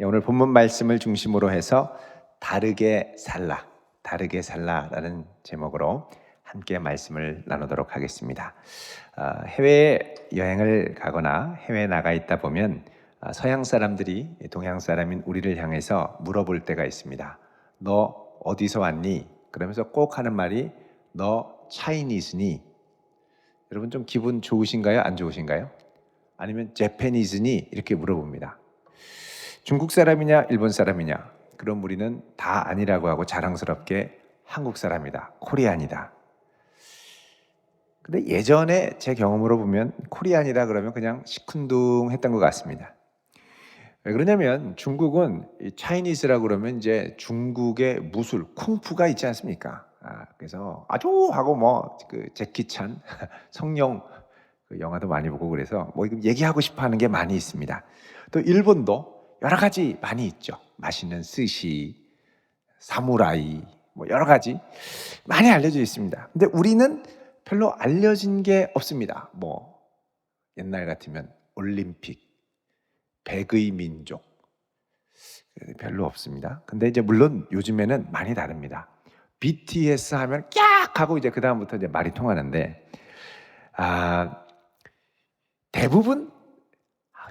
오늘 본문 말씀을 중심으로 해서 다르게 살라라는 제목으로 함께 말씀을 나누도록 하겠습니다. 해외 여행을 가거나 해외에 나가 있다 보면 서양 사람들이 동양 사람인 우리를 향해서 물어볼 때가 있습니다. 너 어디서 왔니? 그러면서 꼭 하는 말이 너 차이니즈니? 여러분 좀 기분 좋으신가요? 안 좋으신가요? 아니면 재패니즈니? 이렇게 물어봅니다. 중국 사람이냐 일본 사람이냐, 그럼 우리는 다 아니라고 하고 자랑스럽게 한국 사람이다, 코리안이다. 근데 예전에 제 경험으로 보면 코리안이다 그러면 그냥 시큰둥했던 것 같습니다. 왜 그러냐면 중국은 차이니스라고 그러면 이제 중국의 무술 쿵푸가 있지 않습니까? 그래서 아주 하고 그 제키찬 성룡 그 영화도 많이 보고 그래서 얘기하고 싶어하는 게 많이 있습니다. 또 일본도 여러 가지 많이 있죠. 맛있는 스시, 사무라이, 여러 가지 많이 알려져 있습니다. 근데 우리는 별로 알려진 게 없습니다. 옛날 같으면 올림픽, 백의 민족 별로 없습니다. 근데 이제 물론 요즘에는 많이 다릅니다. BTS 하면 깍 하고 이제 그 다음부터 이제 말이 통하는데 대부분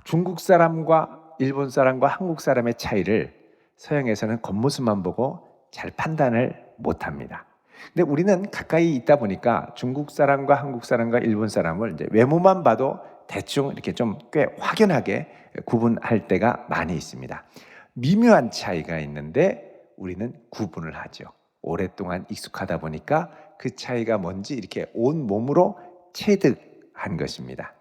중국 사람과 일본 사람과 한국 사람의 차이를 서양에서는 겉모습만 보고 잘 판단을 못합니다. 근데 우리는 가까이 있다 보니까 중국 사람과 한국 사람과 일본 사람을 이제 외모만 봐도 대충 이렇게 좀 꽤 확연하게 구분할 때가 많이 있습니다. 미묘한 차이가 있는데 우리는 구분을 하죠. 오랫동안 익숙하다 보니까 그 차이가 뭔지 이렇게 온 몸으로 체득한 것입니다.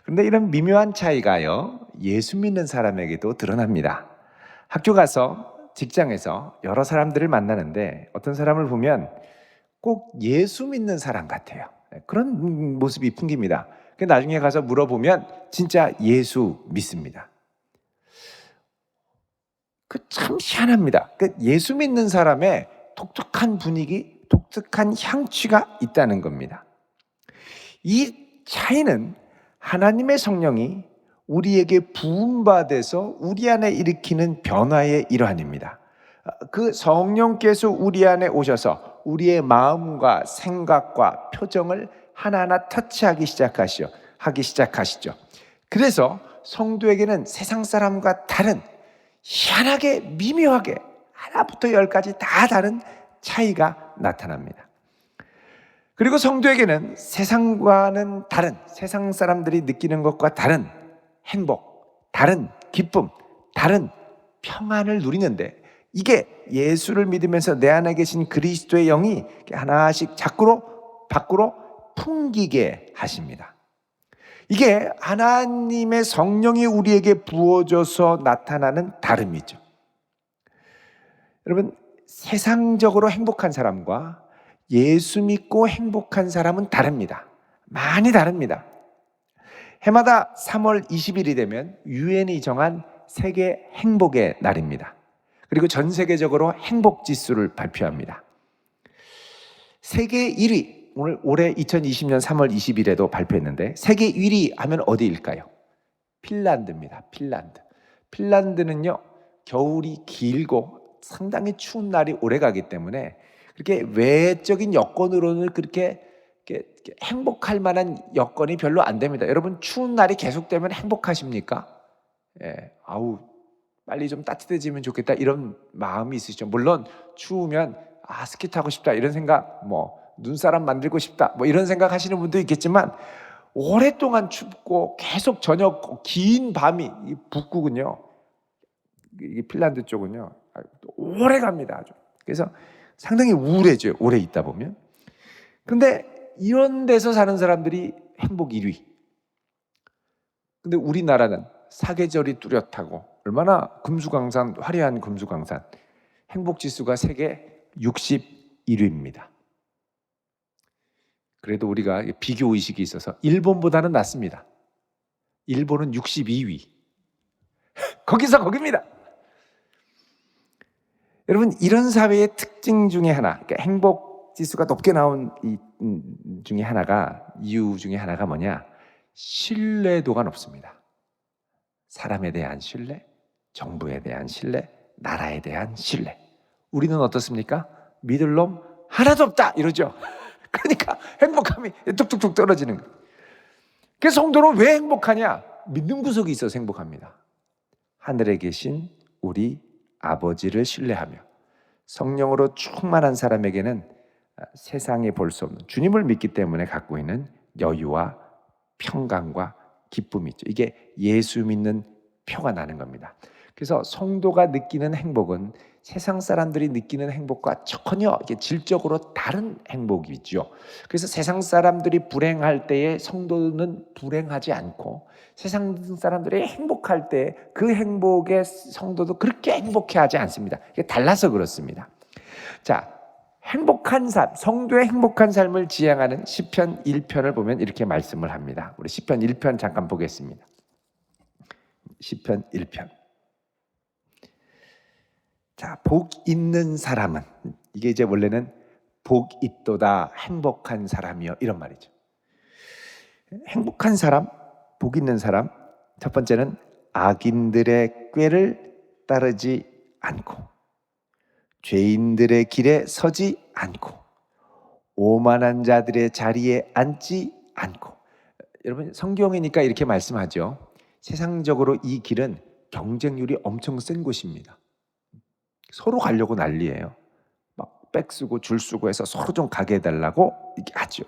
그런데 이런 미묘한 차이가요, 예수 믿는 사람에게도 드러납니다. 학교 가서 직장에서 여러 사람들을 만나는데 어떤 사람을 보면 꼭 예수 믿는 사람 같아요. 그런 모습이 풍깁니다. 나중에 가서 물어보면 진짜 예수 믿습니다. 참 희한합니다. 예수 믿는 사람의 독특한 분위기, 독특한 향취가 있다는 겁니다. 이 차이는 하나님의 성령이 우리에게 부음받아서 우리 안에 일으키는 변화의 일환입니다. 그 성령께서 우리 안에 오셔서 우리의 마음과 생각과 표정을 하나하나 터치하기 시작하시죠. 그래서 성도에게는 세상 사람과 다른, 희한하게 미묘하게 하나부터 열까지 다 다른 차이가 나타납니다. 그리고 성도에게는 세상과는 다른, 세상 사람들이 느끼는 것과 다른 행복, 다른 기쁨, 다른 평안을 누리는데, 이게 예수를 믿으면서 내 안에 계신 그리스도의 영이 하나씩 밖으로 풍기게 하십니다. 이게 하나님의 성령이 우리에게 부어져서 나타나는 다름이죠. 여러분, 세상적으로 행복한 사람과 예수 믿고 행복한 사람은 다릅니다. 많이 다릅니다. 해마다 3월 20일이 되면 유엔이 정한 세계 행복의 날입니다. 그리고 전 세계적으로 행복 지수를 발표합니다. 세계 1위, 올해 2020년 3월 20일에도 발표했는데 세계 1위 하면 어디일까요? 핀란드입니다. 핀란드는요, 겨울이 길고 상당히 추운 날이 오래 가기 때문에 그렇게 외적인 여건으로는 그렇게 행복할 만한 여건이 별로 안 됩니다. 여러분, 추운 날이 계속되면 행복하십니까? 빨리 좀 따뜻해지면 좋겠다 이런 마음이 있으시죠. 물론 추우면 스키 타고 싶다 이런 생각, 눈사람 만들고 싶다 이런 생각 하시는 분도 있겠지만, 오랫동안 춥고 계속 저녁 긴 밤이 북극은요, 이게 핀란드 쪽은요 오래 갑니다. 아주. 그래서 상당히 우울해져요, 오래 있다 보면. 근데 이런 데서 사는 사람들이 행복 1위. 근데 우리나라는 사계절이 뚜렷하고 얼마나 화려한 금수강산, 행복지수가 세계 61위입니다. 그래도 우리가 비교의식이 있어서 일본보다는 낫습니다. 일본은 62위. 거깁니다. 여러분, 이런 사회의 특징 중에 하나, 행복 지수가 높게 나온 이유 중에 하나가 뭐냐? 신뢰도가 높습니다. 사람에 대한 신뢰, 정부에 대한 신뢰, 나라에 대한 신뢰. 우리는 어떻습니까? 믿을 놈 하나도 없다 이러죠. 그러니까 행복감이 뚝뚝뚝 떨어지는 거예요. 그래서 성도는 왜 행복하냐? 믿는 구석이 있어서 행복합니다. 하늘에 계신 우리 아버지를 신뢰하며 성령으로 충만한 사람에게는 세상에 볼 수 없는 주님을 믿기 때문에 갖고 있는 여유와 평강과 기쁨이 있죠. 이게 예수 믿는 표가 나는 겁니다. 그래서 성도가 느끼는 행복은 세상 사람들이 느끼는 행복과 전혀 질적으로 다른 행복이죠. 그래서 세상 사람들이 불행할 때에 성도는 불행하지 않고 세상 사람들이 행복할 때 그 행복에 성도도 그렇게 행복해하지 않습니다. 이게 달라서 그렇습니다. 자, 행복한 삶, 성도의 행복한 삶을 지향하는 시편 1편을 보면 이렇게 말씀을 합니다. 우리 시편 1편 잠깐 보겠습니다. 시편 1편. 자, 복 있는 사람은, 이게 이제 원래는 복 있도다 행복한 사람이요 이런 말이죠. 행복한 사람, 복 있는 사람, 첫 번째는 악인들의 꾀를 따르지 않고 죄인들의 길에 서지 않고 오만한 자들의 자리에 앉지 않고. 여러분 성경이니까 이렇게 말씀하죠. 세상적으로 이 길은 경쟁률이 엄청 센 곳입니다. 서로 가려고 난리예요. 막 빽쓰고 줄 쓰고 해서 서로 좀 가게 해달라고 이렇게 하죠.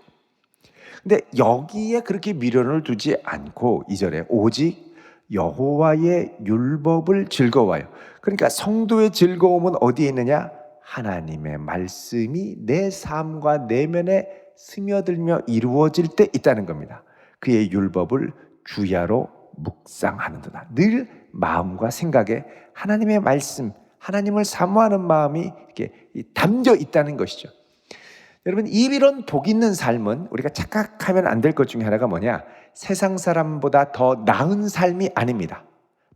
근데 여기에 그렇게 미련을 두지 않고 2절에 오직 여호와의 율법을 즐거워요. 그러니까 성도의 즐거움은 어디에 있느냐? 하나님의 말씀이 내 삶과 내면에 스며들며 이루어질 때 있다는 겁니다. 그의 율법을 주야로 묵상하는도다. 늘 마음과 생각에 하나님의 말씀, 하나님을 사모하는 마음이 이렇게 담겨 있다는 것이죠. 여러분 이런 복 있는 삶은 우리가 착각하면 안 될 것 중에 하나가 뭐냐? 세상 사람보다 더 나은 삶이 아닙니다.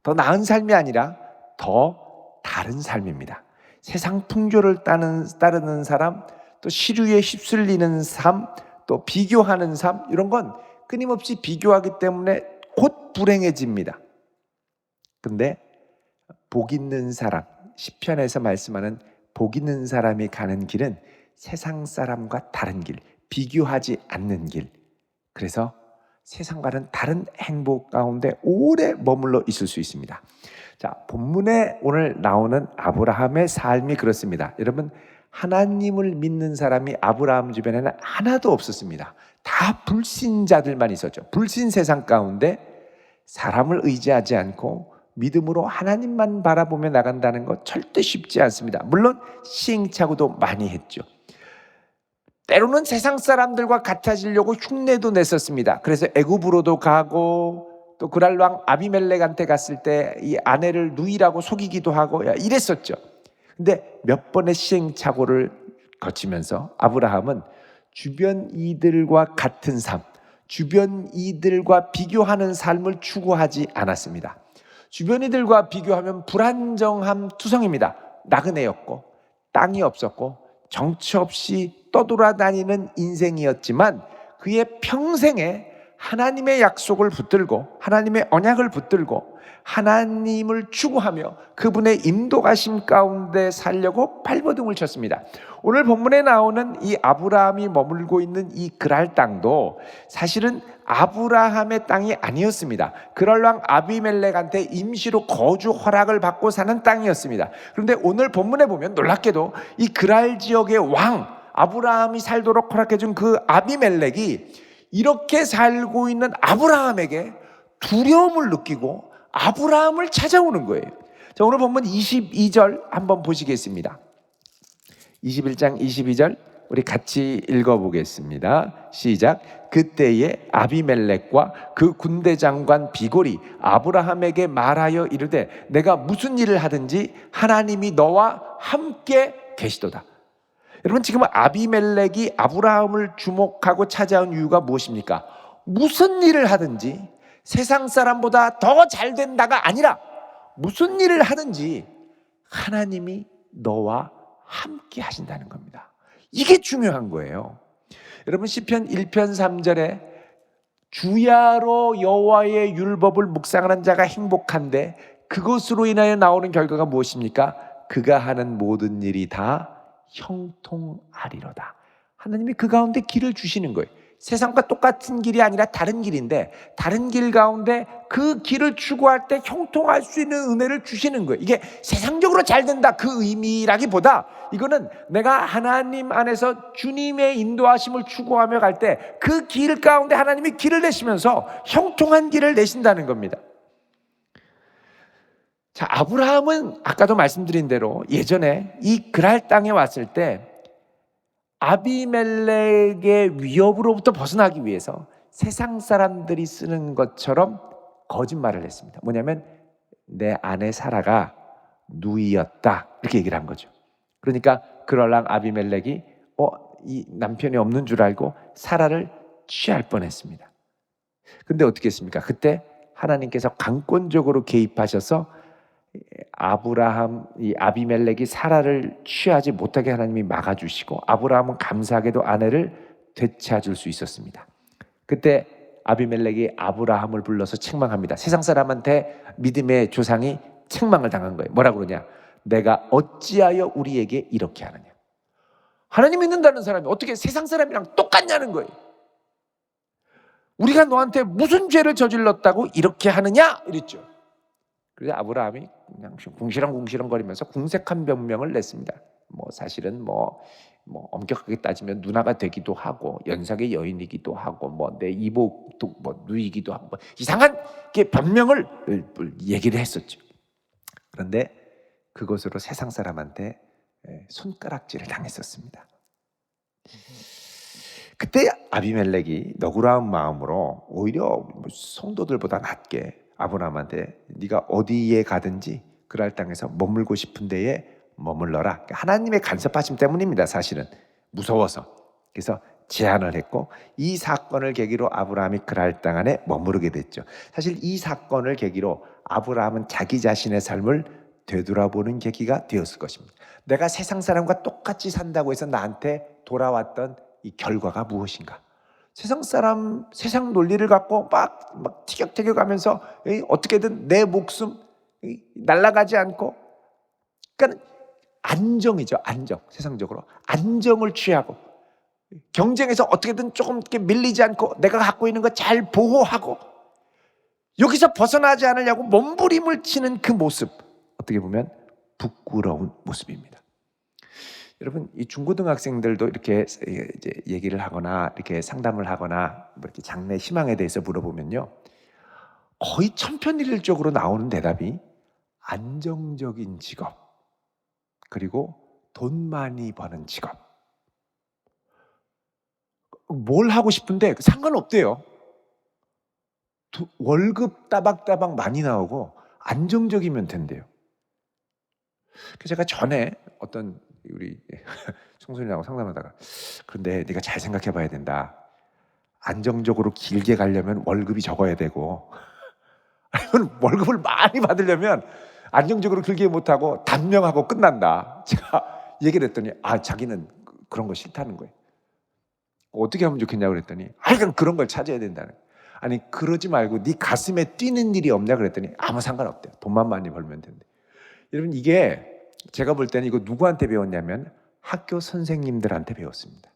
더 나은 삶이 아니라 더 다른 삶입니다. 세상 풍조를 따르는 사람, 또 시류에 휩쓸리는 삶, 또 비교하는 삶, 이런 건 끊임없이 비교하기 때문에 곧 불행해집니다. 근데 복 있는 사람, 시편에서 말씀하는 복 있는 사람이 가는 길은 세상 사람과 다른 길, 비교하지 않는 길. 그래서 세상과는 다른 행복 가운데 오래 머물러 있을 수 있습니다. 자, 본문에 오늘 나오는 아브라함의 삶이 그렇습니다. 여러분 하나님을 믿는 사람이 아브라함 주변에는 하나도 없었습니다. 다 불신자들만 있었죠. 불신 세상 가운데 사람을 의지하지 않고 믿음으로 하나님만 바라보며 나간다는 것 절대 쉽지 않습니다. 물론 시행착오도 많이 했죠. 때로는 세상 사람들과 같아지려고 흉내도 냈었습니다. 그래서 애굽으로도 가고 또 그랄 왕 아비멜렉한테 갔을 때 이 아내를 누이라고 속이기도 하고 이랬었죠. 근데 몇 번의 시행착오를 거치면서 아브라함은 주변 이들과 같은 삶, 주변 이들과 비교하는 삶을 추구하지 않았습니다. 주변 이들과 비교하면 불안정함 투성입니다. 나그네였고 땅이 없었고 정처 없이 떠돌아다니는 인생이었지만 그의 평생에 하나님의 약속을 붙들고 하나님의 언약을 붙들고 하나님을 추구하며 그분의 인도가심 가운데 살려고 발버둥을 쳤습니다. 오늘 본문에 나오는 이 아브라함이 머물고 있는 이 그랄 땅도 사실은 아브라함의 땅이 아니었습니다. 그랄 왕 아비멜렉한테 임시로 거주 허락을 받고 사는 땅이었습니다. 그런데 오늘 본문에 보면 놀랍게도 이 그랄 지역의 왕 아브라함이 살도록 허락해준 그 아비멜렉이 이렇게 살고 있는 아브라함에게 두려움을 느끼고 아브라함을 찾아오는 거예요. 자, 오늘 본문 22절 한번 보시겠습니다. 21장 22절 우리 같이 읽어보겠습니다. 시작. 그때에 아비멜렉과 그 군대 장관 비골이 아브라함에게 말하여 이르되 내가 무슨 일을 하든지 하나님이 너와 함께 계시도다. 여러분 지금 아비멜렉이 아브라함을 주목하고 찾아온 이유가 무엇입니까? 무슨 일을 하든지 세상 사람보다 더 잘 된다가 아니라 무슨 일을 하든지 하나님이 너와 함께 하신다는 겁니다. 이게 중요한 거예요. 여러분 시편 1편 3절에 주야로 여호와의 율법을 묵상하는 자가 행복한데 그것으로 인하여 나오는 결과가 무엇입니까? 그가 하는 모든 일이 다 형통하리로다. 하나님이 그 가운데 길을 주시는 거예요. 세상과 똑같은 길이 아니라 다른 길인데 다른 길 가운데 그 길을 추구할 때 형통할 수 있는 은혜를 주시는 거예요. 이게 세상적으로 잘 된다 그 의미라기보다 이거는 내가 하나님 안에서 주님의 인도하심을 추구하며 갈 때 그 길 가운데 하나님이 길을 내시면서 형통한 길을 내신다는 겁니다. 자, 아브라함은 아까도 말씀드린 대로 예전에 이 그랄 땅에 왔을 때 아비멜렉의 위협으로부터 벗어나기 위해서 세상 사람들이 쓰는 것처럼 거짓말을 했습니다. 뭐냐면 내 아내 사라가 누이였다 이렇게 얘기를 한 거죠. 그러니까 그럴랑 아비멜렉이 이 남편이 없는 줄 알고 사라를 취할 뻔했습니다. 근데 어떻게 했습니까? 그때 하나님께서 강권적으로 개입하셔서 이 아비멜렉이 사라를 취하지 못하게 하나님이 막아주시고 아브라함은 감사하게도 아내를 되찾을 수 있었습니다. 그때 아비멜렉이 아브라함을 불러서 책망합니다. 세상 사람한테 믿음의 조상이 책망을 당한 거예요. 뭐라고 그러냐? 내가 어찌하여 우리에게 이렇게 하느냐? 하나님 믿는다는 사람이 어떻게 세상 사람이랑 똑같냐는 거예요. 우리가 너한테 무슨 죄를 저질렀다고 이렇게 하느냐? 이랬죠. 그래서 아브라함이 그냥 궁시렁궁시렁 거리면서 궁색한 변명을 냈습니다. 사실은 엄격하게 따지면 누나가 되기도 하고 연상의 여인이기도 하고 내 이복도 누이기도 하고 이상한 변명을 얘기를 했었죠. 그런데 그것으로 세상 사람한테 손가락질을 당했었습니다. 그때 아비멜렉이 너그러운 마음으로 오히려 성도들보다 낫게 아브라함한테 네가 어디에 가든지 그랄 땅에서 머물고 싶은 데에 머물러라. 하나님의 간섭하심 때문입니다. 사실은 무서워서. 그래서 제안을 했고 이 사건을 계기로 아브라함이 그랄 땅 안에 머무르게 됐죠. 사실 이 사건을 계기로 아브라함은 자기 자신의 삶을 되돌아보는 계기가 되었을 것입니다. 내가 세상 사람과 똑같이 산다고 해서 나한테 돌아왔던 이 결과가 무엇인가? 세상 사람, 세상 논리를 갖고 막 티격태격하면서 어떻게든 내 목숨 날아가지 않고, 그러니까 안정이죠, 안정. 세상적으로 안정을 취하고 경쟁에서 어떻게든 조금 이렇게 밀리지 않고 내가 갖고 있는 거 잘 보호하고 여기서 벗어나지 않으려고 몸부림을 치는 그 모습, 어떻게 보면 부끄러운 모습입니다. 여러분, 이 중고등학생들도 이렇게 이제 얘기를 하거나 이렇게 상담을 하거나 이렇게 장래 희망에 대해서 물어보면요, 거의 천편일률적으로 나오는 대답이 안정적인 직업, 그리고 돈 많이 버는 직업. 뭘 하고 싶은데 상관없대요. 월급 따박따박 많이 나오고 안정적이면 된대요. 그래서 제가 전에 어떤 우리 청소년하고 상담하다가, 그런데 네가 잘 생각해 봐야 된다. 안정적으로 길게 가려면 월급이 적어야 되고 아니면 월급을 많이 받으려면 안정적으로 길게 못하고 단명하고 끝난다. 제가 얘기를 했더니 자기는 그런 거 싫다는 거예요. 어떻게 하면 좋겠냐고 그랬더니 그냥 그런 걸 찾아야 된다는 거예요. 아니 그러지 말고 네 가슴에 뛰는 일이 없냐 그랬더니 아무 상관없대요. 돈만 많이 벌면 된대. 여러분, 이게 제가 볼 때는 이거 누구한테 배웠냐면 학교 선생님들한테 배웠습니다.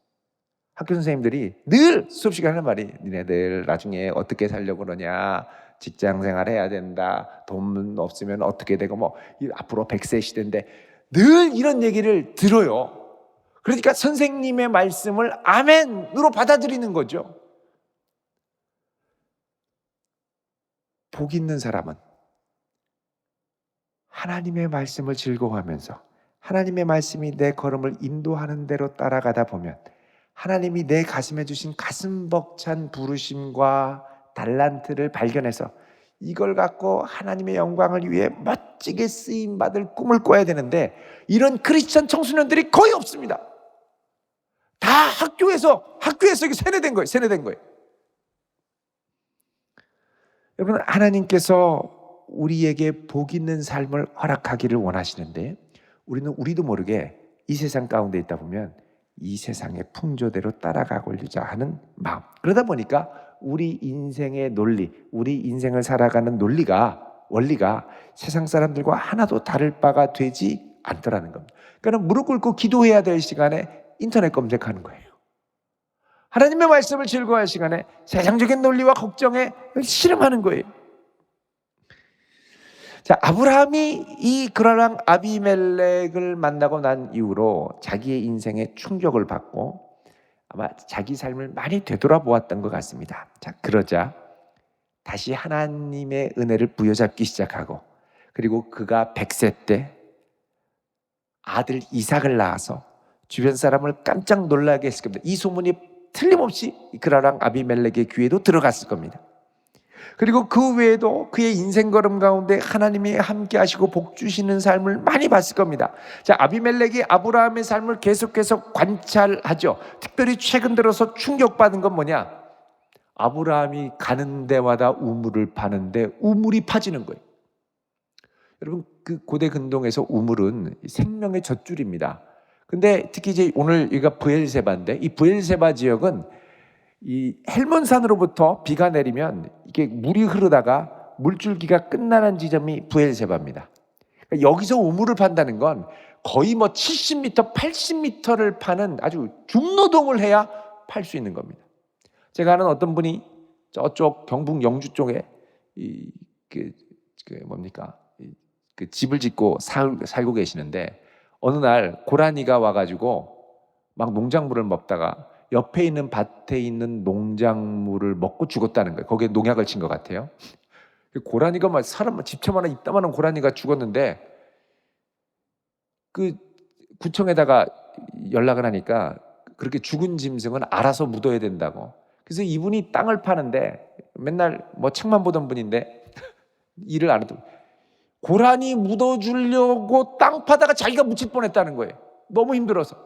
학교 선생님들이 늘 수업 시간에 하는 말이, 니네들 나중에 어떻게 살려고 그러냐, 직장 생활 해야 된다, 돈 없으면 어떻게 되고 앞으로 100세 시대인데 늘 이런 얘기를 들어요. 그러니까 선생님의 말씀을 아멘으로 받아들이는 거죠. 복 있는 사람은 하나님의 말씀을 즐거워하면서 하나님의 말씀이 내 걸음을 인도하는 대로 따라가다 보면 하나님이 내 가슴에 주신 가슴 벅찬 부르심과 달란트를 발견해서 이걸 갖고 하나님의 영광을 위해 멋지게 쓰임받을 꿈을 꿔야 되는데, 이런 크리스천 청소년들이 거의 없습니다. 다 학교에서 이게 세뇌된 거예요. 여러분, 하나님께서 우리에게 복 있는 삶을 허락하기를 원하시는데 우리도 모르게 이 세상 가운데 있다 보면 이 세상의 풍조대로 따라가고자 하는 마음, 그러다 보니까 우리 인생의 논리, 우리 인생을 살아가는 논리가 원리가 세상 사람들과 하나도 다를 바가 되지 않더라는 겁니다. 그러니까 무릎 꿇고 기도해야 될 시간에 인터넷 검색하는 거예요. 하나님의 말씀을 즐거워할 시간에 세상적인 논리와 걱정에 씨름하는 거예요. 자, 아브라함이 이 그라랑 아비멜렉을 만나고 난 이후로 자기의 인생에 충격을 받고 아마 자기 삶을 많이 되돌아보았던 것 같습니다. 자, 그러자 다시 하나님의 은혜를 부여잡기 시작하고, 그리고 그가 100세 때 아들 이삭을 낳아서 주변 사람을 깜짝 놀라게 했을 겁니다. 이 소문이 틀림없이 그라랑 아비멜렉의 귀에도 들어갔을 겁니다. 그리고 그 외에도 그의 인생 걸음 가운데 하나님이 함께 하시고 복 주시는 삶을 많이 봤을 겁니다. 자, 아비멜렉이 아브라함의 삶을 계속해서 관찰하죠. 특별히 최근 들어서 충격받은 건 뭐냐? 아브라함이 가는 데마다 우물을 파는데 우물이 파지는 거예요. 여러분, 그 고대 근동에서 우물은 생명의 젖줄입니다. 근데 특히 이제 오늘 여기가 브엘세바인데, 이 브엘세바 지역은 이 헬몬산으로부터 비가 내리면 이게 물이 흐르다가 물줄기가 끝나는 지점이 브엘세바입니다. 그러니까 여기서 우물을 판다는 건 거의 뭐 70m, 80m를 파는 아주 중노동을 해야 팔 수 있는 겁니다. 제가 아는 어떤 분이 저쪽 경북 영주 쪽에 그 집을 짓고 살고 계시는데, 어느 날 고라니가 와가지고 막 농작물을 먹다가 옆에 있는 밭에 있는 농작물을 먹고 죽었다는 거예요. 거기에 농약을 친 것 같아요. 고라니가 막 사람 집처만한 이따만한 고라니가 죽었는데, 그 구청에다가 연락을 하니까 그렇게 죽은 짐승은 알아서 묻어야 된다고. 그래서 이분이 땅을 파는데 맨날 뭐 책만 보던 분인데 일을 안 하더라고요. 고라니 묻어주려고 땅 파다가 자기가 묻힐 뻔했다는 거예요. 너무 힘들어서.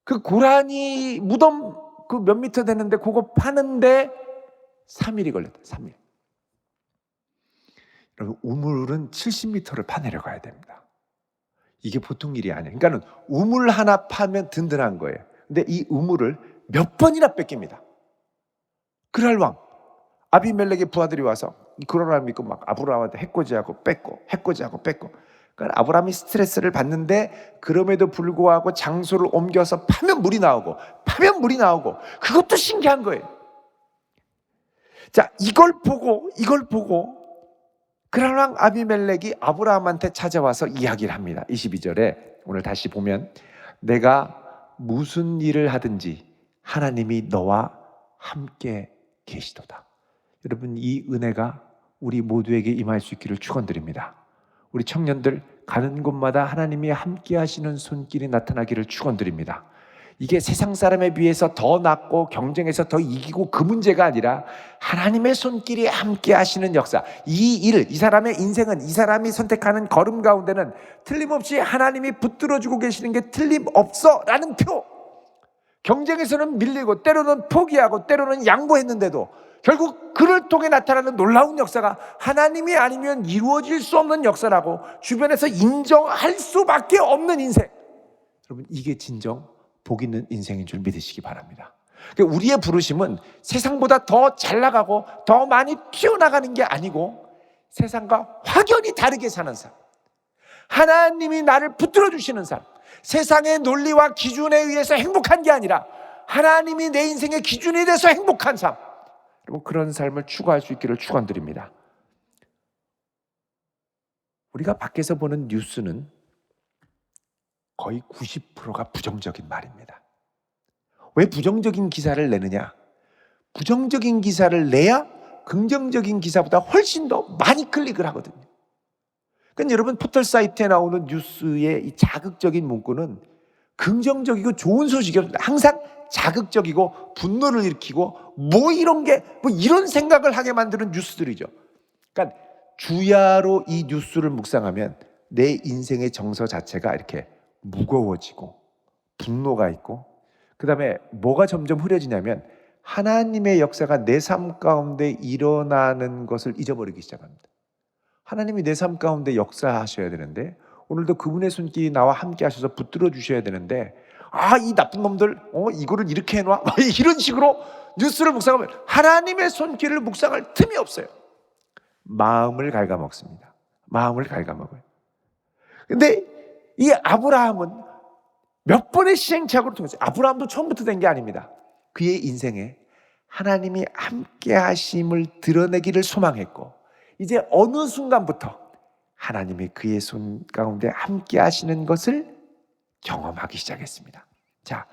그 고라니 무덤 그 몇 미터 되는데 그거 파는데 3일이 걸렸다. 3일. 여러분, 우물은 70m를 파내려가야 됩니다. 이게 보통 일이 아니에요. 그러니까 우물 하나 파면 든든한 거예요. 근데 이 우물을 몇 번이나 뺏깁니다. 그랄 왕 아비멜렉의 부하들이 와서 그러라를 믿고 막 아브라함한테 해코지하고 뺏고 해코지하고 뺏고. 그러니까 아브라함이 스트레스를 받는데, 그럼에도 불구하고 장소를 옮겨서 파면 물이 나오고 그것도 신기한 거예요. 자, 이걸 보고 그랄 왕 아비멜렉이 아브라함한테 찾아와서 이야기를 합니다. 22절에 오늘 다시 보면, 내가 무슨 일을 하든지 하나님이 너와 함께 계시도다. 여러분, 이 은혜가 우리 모두에게 임할 수 있기를 축원드립니다. 우리 청년들 가는 곳마다 하나님이 함께 하시는 손길이 나타나기를 축원드립니다. 이게 세상 사람에 비해서 더 낫고 경쟁에서 더 이기고 그 문제가 아니라 하나님의 손길이 함께 하시는 역사. 이 사람의 인생은, 이 사람이 선택하는 걸음 가운데는 틀림없이 하나님이 붙들어주고 계시는 게 틀림없어 라는 표. 경쟁에서는 밀리고 때로는 포기하고 때로는 양보했는데도 결국 그를 통해 나타나는 놀라운 역사가 하나님이 아니면 이루어질 수 없는 역사라고 주변에서 인정할 수밖에 없는 인생. 여러분, 이게 진정 복 있는 인생인 줄 믿으시기 바랍니다. 그러니까 우리의 부르심은 세상보다 더 잘 나가고 더 많이 튀어나가는 게 아니고 세상과 확연히 다르게 사는 삶, 하나님이 나를 붙들어 주시는 삶, 세상의 논리와 기준에 의해서 행복한 게 아니라 하나님이 내 인생의 기준이 돼서 행복한 삶, 그런 삶을 추구할 수 있기를 축원드립니다. 우리가 밖에서 보는 뉴스는 거의 90%가 부정적인 말입니다. 왜 부정적인 기사를 내느냐? 부정적인 기사를 내야 긍정적인 기사보다 훨씬 더 많이 클릭을 하거든요. 그러니까 여러분, 포털 사이트에 나오는 뉴스의 이 자극적인 문구는 긍정적이고 좋은 소식이 없습니다. 항상 자극적이고 분노를 일으키고 이런 생각을 하게 만드는 뉴스들이죠. 그러니까 주야로 이 뉴스를 묵상하면 내 인생의 정서 자체가 이렇게 무거워지고 분노가 있고, 그 다음에 뭐가 점점 흐려지냐면 하나님의 역사가 내 삶 가운데 일어나는 것을 잊어버리기 시작합니다. 하나님이 내 삶 가운데 역사하셔야 되는데, 오늘도 그분의 손길이 나와 함께 하셔서 붙들어 주셔야 되는데, 이 나쁜 놈들 이거를 이렇게 해놔 이런 식으로 뉴스를 묵상하면 하나님의 손길을 묵상할 틈이 없어요. 마음을 갉아먹습니다. 마음을 갉아먹어요. 근데 이 아브라함은 몇 번의 시행착오를 통해서, 아브라함도 처음부터 된 게 아닙니다. 그의 인생에 하나님이 함께 하심을 드러내기를 소망했고, 이제 어느 순간부터 하나님이 그의 손 가운데 함께 하시는 것을 경험하기 시작했습니다. 자,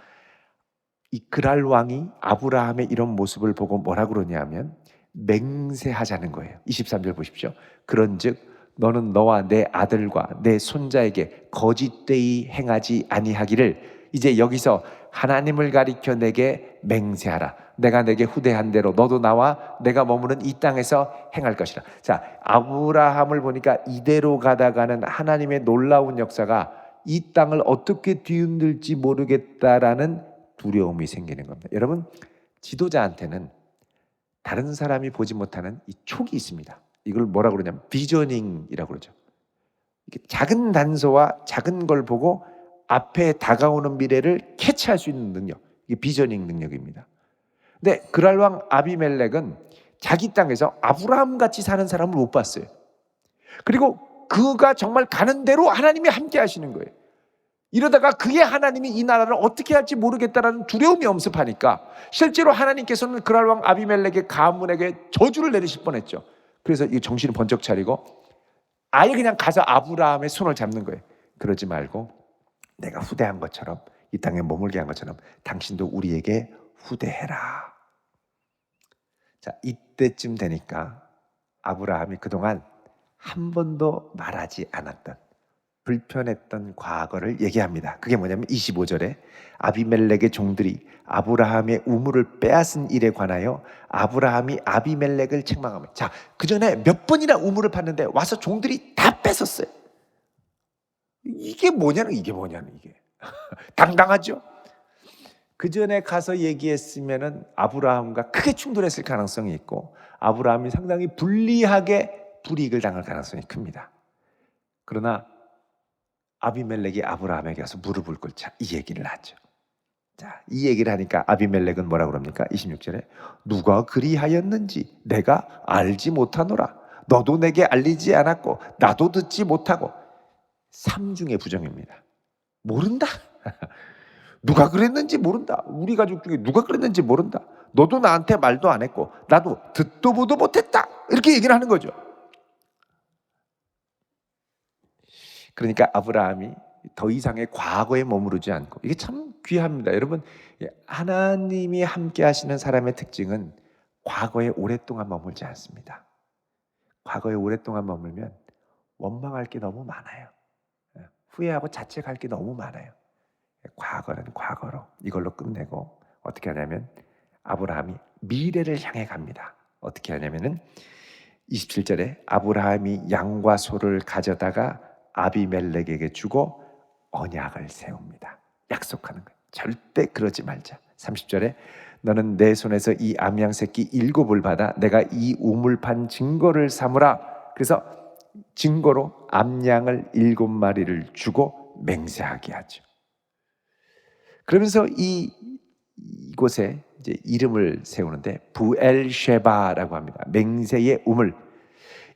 이 그랄 왕이 아브라함의 이런 모습을 보고 뭐라 그러냐면 맹세하자는 거예요. 23절 보십시오. 그런즉 너는 너와 내 아들과 내 손자에게 거짓되이 행하지 아니하기를, 이제 여기서 하나님을 가리켜 내게 맹세하라. 내가 내게 후대한 대로 너도 나와 내가 머무는 이 땅에서 행할 것이라. 자, 아브라함을 보니까 이대로 가다가는 하나님의 놀라운 역사가 이 땅을 어떻게 뒤흔들지 모르겠다라는 두려움이 생기는 겁니다. 여러분, 지도자한테는 다른 사람이 보지 못하는 이 촉이 있습니다. 이걸 뭐라고 그러냐면 비저닝이라고 그러죠. 이게 작은 단서와 작은 걸 보고 앞에 다가오는 미래를 캐치할 수 있는 능력, 이게 비저닝 능력입니다. 근데 그랄 왕 아비멜렉은 자기 땅에서 아브라함 같이 사는 사람을 못 봤어요. 그리고 그가 정말 가는 대로 하나님이 함께 하시는 거예요. 이러다가 그의 하나님이 이 나라를 어떻게 할지 모르겠다라는 두려움이 엄습하니까 실제로 하나님께서는 그랄 왕 아비멜렉의 가문에게 저주를 내리실 뻔했죠. 그래서 이 정신을 번쩍 차리고 아예 그냥 가서 아브라함의 손을 잡는 거예요. 그러지 말고 내가 후대한 것처럼, 이 땅에 머물게 한 것처럼 당신도 우리에게 후대해라. 자, 이때쯤 되니까 아브라함이 그동안 한 번도 말하지 않았던 불편했던 과거를 얘기합니다. 그게 뭐냐면 25절에 아비멜렉의 종들이 아브라함의 우물을 빼앗은 일에 관하여 아브라함이 아비멜렉을 책망합니다. 자, 그 전에 몇 번이나 우물을 팠는데 와서 종들이 다 뺏었어요. 이게 뭐냐는 이게 당당하죠. 그 전에 가서 얘기했으면은 아브라함과 크게 충돌했을 가능성이 있고 아브라함이 상당히 불리하게 불이익을 당할 가능성이 큽니다. 그러나 아비멜렉이 아브라함에게 가서 무릎을 꿇자 이 얘기를 하죠. 자, 이 얘기를 하니까 아비멜렉은 뭐라고 그럽니까? 26절에 누가 그리하였는지 내가 알지 못하노라. 너도 내게 알리지 않았고 나도 듣지 못하고. 삼중의 부정입니다. 모른다. 누가 그랬는지 모른다. 우리 가족 중에 누가 그랬는지 모른다. 너도 나한테 말도 안 했고 나도 듣도 보도 못했다. 이렇게 얘기를 하는 거죠. 그러니까 아브라함이 더 이상의 과거에 머무르지 않고, 이게 참 귀합니다. 여러분, 하나님이 함께 하시는 사람의 특징은 과거에 오랫동안 머물지 않습니다. 과거에 오랫동안 머물면 원망할 게 너무 많아요. 후회하고 자책할 게 너무 많아요. 과거는 과거로 이걸로 끝내고 어떻게 하냐면 아브라함이 미래를 향해 갑니다. 어떻게 하냐면은 27절에 아브라함이 양과 소를 가져다가 아비멜렉에게 주고 언약을 세웁니다. 약속하는 거예요. 절대 그러지 말자. 30절에 너는 내 손에서 이 암양 새끼 7을 받아 내가 이 우물판 증거를 삼으라. 그래서 증거로 암양을 7마리를 주고 맹세하게 하죠. 그러면서 이곳에 이제 이름을 세우는데 부엘쉐바라고 합니다. 맹세의 우물.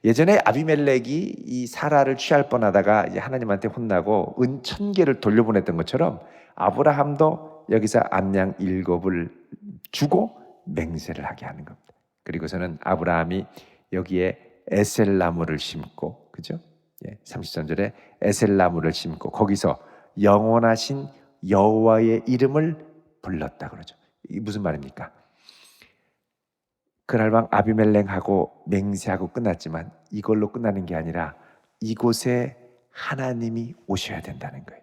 예전에 아비멜렉이 이 사라를 취할 뻔하다가 이제 하나님한테 혼나고 은 1000개를 돌려보냈던 것처럼 아브라함도 여기서 암양 7을 주고 맹세를 하게 하는 겁니다. 그리고서는 아브라함이 여기에 에셀나무를 심고, 그죠? 33절에 에셀나무를 심고 거기서 영원하신 여호와의 이름을 불렀다 그러죠. 이게 무슨 말입니까? 그날 밤 아비멜렉하고 맹세하고 끝났지만 이걸로 끝나는 게 아니라 이곳에 하나님이 오셔야 된다는 거예요.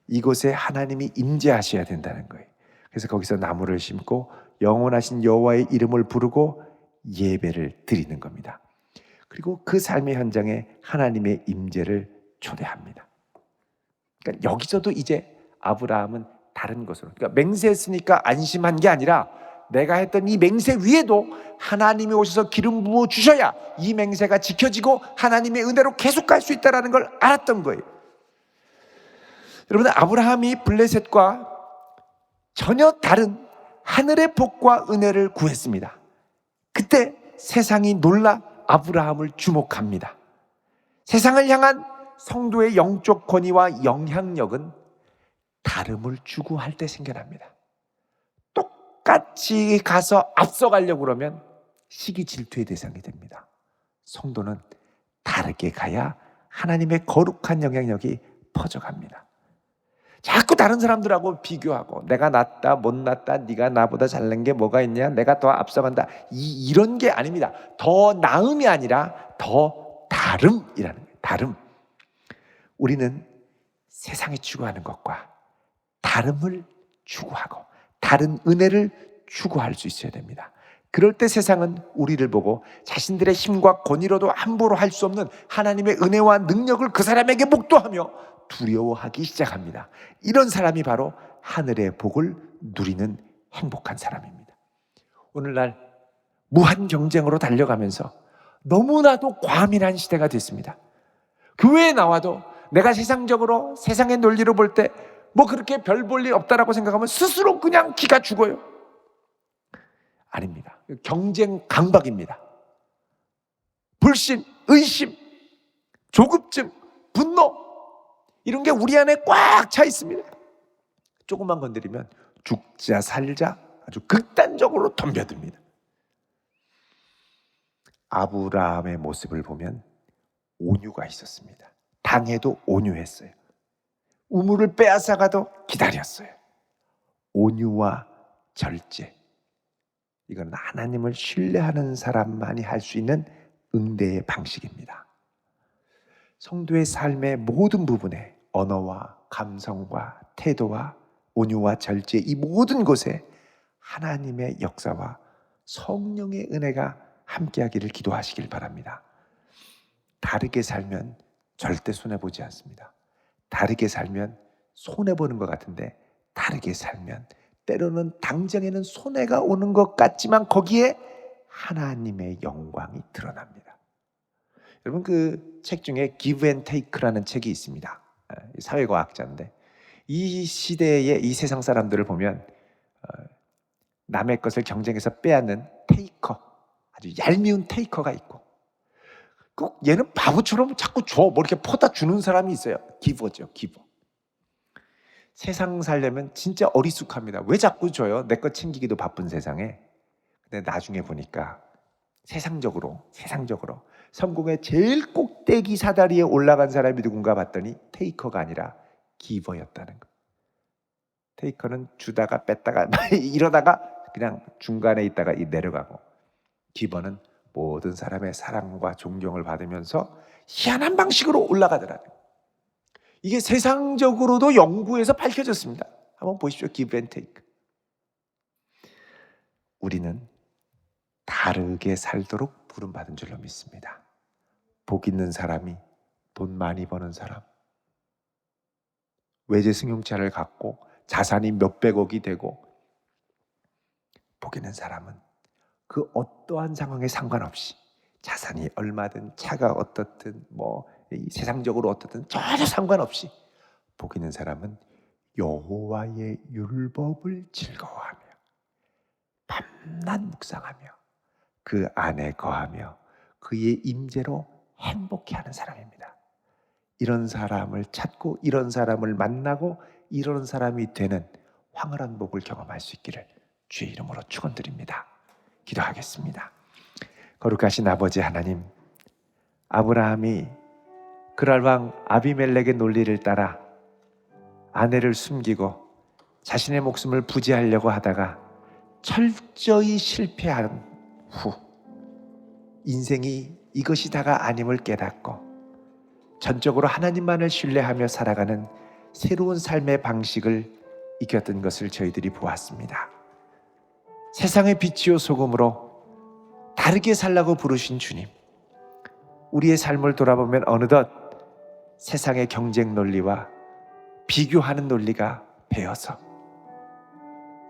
이곳에 하나님이 임재하셔야 된다는 거예요. 그래서 거기서 나무를 심고 영원하신 여호와의 이름을 부르고 예배를 드리는 겁니다. 그리고 그 삶의 현장에 하나님의 임재를 초대합니다. 그러니까 여기서도 이제 아브라함은 다른 것으로, 그러니까 맹세했으니까 안심한 게 아니라 내가 했던 이 맹세 위에도 하나님이 오셔서 기름 부어 주셔야 이 맹세가 지켜지고 하나님의 은혜로 계속 갈 수 있다는 걸 알았던 거예요. 여러분, 아브라함이 블레셋과 전혀 다른 하늘의 복과 은혜를 구했습니다. 그때 세상이 놀라 아브라함을 주목합니다. 세상을 향한 성도의 영적 권위와 영향력은 다름을 추구할 때 생겨납니다. 똑같이 가서 앞서가려고 그러면 시기 질투의 대상이 됩니다. 성도는 다르게 가야 하나님의 거룩한 영향력이 퍼져갑니다. 자꾸 다른 사람들하고 비교하고 내가 낫다 못 낫다 네가 나보다 잘난 게 뭐가 있냐 내가 더 앞서간다 이런 게 아닙니다. 더 나음이 아니라 더 다름이라는 거예요. 다름. 우리는 세상이 추구하는 것과 다름을 추구하고 다른 은혜를 추구할 수 있어야 됩니다. 그럴 때 세상은 우리를 보고 자신들의 힘과 권위로도 함부로 할 수 없는 하나님의 은혜와 능력을 그 사람에게 목도하며 두려워하기 시작합니다. 이런 사람이 바로 하늘의 복을 누리는 행복한 사람입니다. 오늘날 무한 경쟁으로 달려가면서 너무나도 과민한 시대가 됐습니다. 교회에 나와도 내가 세상적으로 세상의 논리로 볼 때 뭐 그렇게 별 볼 일 없다라고 생각하면 스스로 그냥 기가 죽어요. 아닙니다. 경쟁 강박입니다. 불신, 의심, 조급증, 분노 이런 게 우리 안에 꽉 차 있습니다. 조금만 건드리면 죽자 살자 아주 극단적으로 덤벼듭니다. 아브라함의 모습을 보면 온유가 있었습니다. 당해도 온유했어요. 우물을 빼앗아가도 기다렸어요. 온유와 절제. 이건 하나님을 신뢰하는 사람만이 할 수 있는 응대의 방식입니다. 성도의 삶의 모든 부분에 언어와 감성과 태도와 온유와 절제 이 모든 곳에 하나님의 역사와 성령의 은혜가 함께하기를 기도하시길 바랍니다. 다르게 살면 절대 손해보지 않습니다. 다르게 살면 손해보는 것 같은데 다르게 살면 때로는 당장에는 손해가 오는 것 같지만 거기에 하나님의 영광이 드러납니다. 여러분 그 책 중에 Give and Take라는 책이 있습니다. 사회과학자인데 이 시대의 이 세상 사람들을 보면 남의 것을 경쟁해서 빼앗는 테이커, 아주 얄미운 테이커가 있고 꼭 얘는 바보처럼 자꾸 줘, 뭐 이렇게 퍼다 주는 사람이 있어요. 기버죠, 기버. 세상 살려면 진짜 어리숙합니다. 왜 자꾸 줘요? 내 거 챙기기도 바쁜 세상에. 근데 나중에 보니까 세상적으로 성공의 제일 꼭대기 사다리에 올라간 사람이 누군가 봤더니 테이커가 아니라 기버였다는 거. 테이커는 주다가 뺐다가 이러다가 그냥 중간에 있다가 내려가고, 기버는 모든 사람의 사랑과 존경을 받으면서 희한한 방식으로 올라가더라고요. 이게 세상적으로도 연구에서 밝혀졌습니다. 한번 보십시오. Give and take. 우리는 다르게 살도록 부름받은 줄로 믿습니다. 복 있는 사람이 돈 많이 버는 사람, 외제 승용차를 갖고 자산이 몇백억이 되고, 복 있는 사람은 그 어떠한 상황에 상관없이 자산이 얼마든 차가 어떻든 뭐 세상적으로 어떻든 전혀 상관없이 복 있는 사람은 여호와의 율법을 즐거워하며 밤낮 묵상하며 그 안에 거하며 그의 임재로 행복해하는 사람입니다. 이런 사람을 찾고 이런 사람을 만나고 이런 사람이 되는 황홀한 복을 경험할 수 있기를 주의 이름으로 축원드립니다. 기도하겠습니다. 거룩하신 아버지 하나님, 아브라함이 그랄왕 아비멜렉의 논리를 따라 아내를 숨기고 자신의 목숨을 부지하려고 하다가 철저히 실패한 후 인생이 이것이 다가 아님을 깨닫고 전적으로 하나님만을 신뢰하며 살아가는 새로운 삶의 방식을 익혔던 것을 저희들이 보았습니다. 세상의 빛이요 소금으로 다르게 살라고 부르신 주님, 우리의 삶을 돌아보면 어느덧 세상의 경쟁 논리와 비교하는 논리가 배어서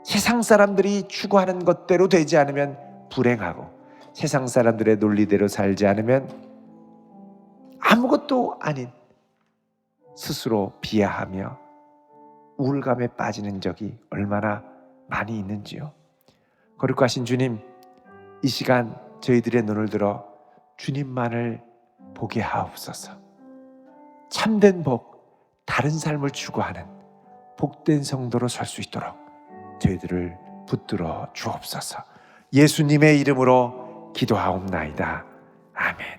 세상 사람들이 추구하는 것대로 되지 않으면 불행하고 세상 사람들의 논리대로 살지 않으면 아무것도 아닌 스스로 비하하며 우울감에 빠지는 적이 얼마나 많이 있는지요. 거룩하신 주님, 이 시간 저희들의 눈을 들어 주님만을 보게 하옵소서. 참된 복, 다른 삶을 추구하는 복된 성도로 설 수 있도록 저희들을 붙들어 주옵소서. 예수님의 이름으로 기도하옵나이다. 아멘.